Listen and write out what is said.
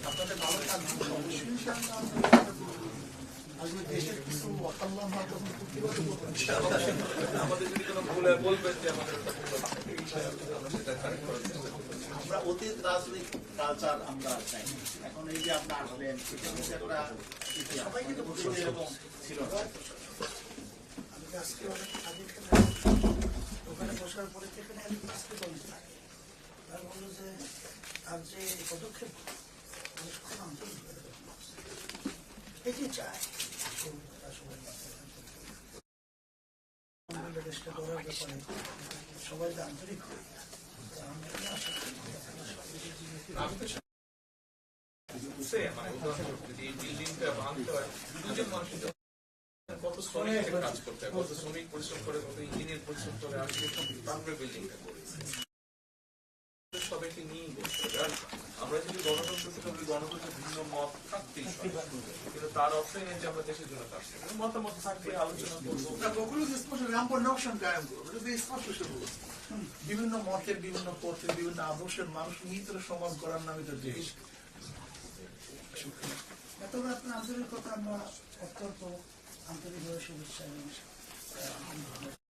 আপনাদের ভালো থাকবেন আজকে দেশের কিছু অকল্যাণ হয় তখন কিভাবে বলবেন আমাদের যদি কোনো ভুল হয় বলবেন যে আমাদের আমরা অতীত রাজনৈতিক কালচার আমরা চাই। এখন এই যে আপনার আসলেন একটা সবাই কিন্তু এরকম ছিল না। আমি আজকে অনেক আগে ওখানে বসার পরে এখানে আজকে আর বললো যে তার যে পদক্ষেপ খুব আন্তরিক এটি চায় দেশটা গড়ার ব্যাপারে সবাই যে আন্তরিক হয় কত শ্রমিক কাজ করতে হয়, কত শ্রমিক পরিশ্রম করে, কত ইঞ্জিনিয়ার পরিশ্রম করে আজকে তারপরে বিল্ডিংটা করেছে। সবাইকে নিয়েই বলতে হবে। আর আমরা যদি গণতন্ত্র থেকে গণতন্ত্রের ভিন্ন মত থাকতেই কিন্তু তার অর্থই নেই যে আমরা দেশের জন্য কাজ করবো। মতামত থাকবে, আলোচনা করবো। বিভিন্ন মতের, বিভিন্ন পথের, বিভিন্ন আদর্শের মানুষ নিয়ে সমাজ গড়ার নামে তো দেশ। এতটা আপনার আন্তরিকতা আমরা অত্যন্ত আন্তরিকভাবে শুভেচ্ছা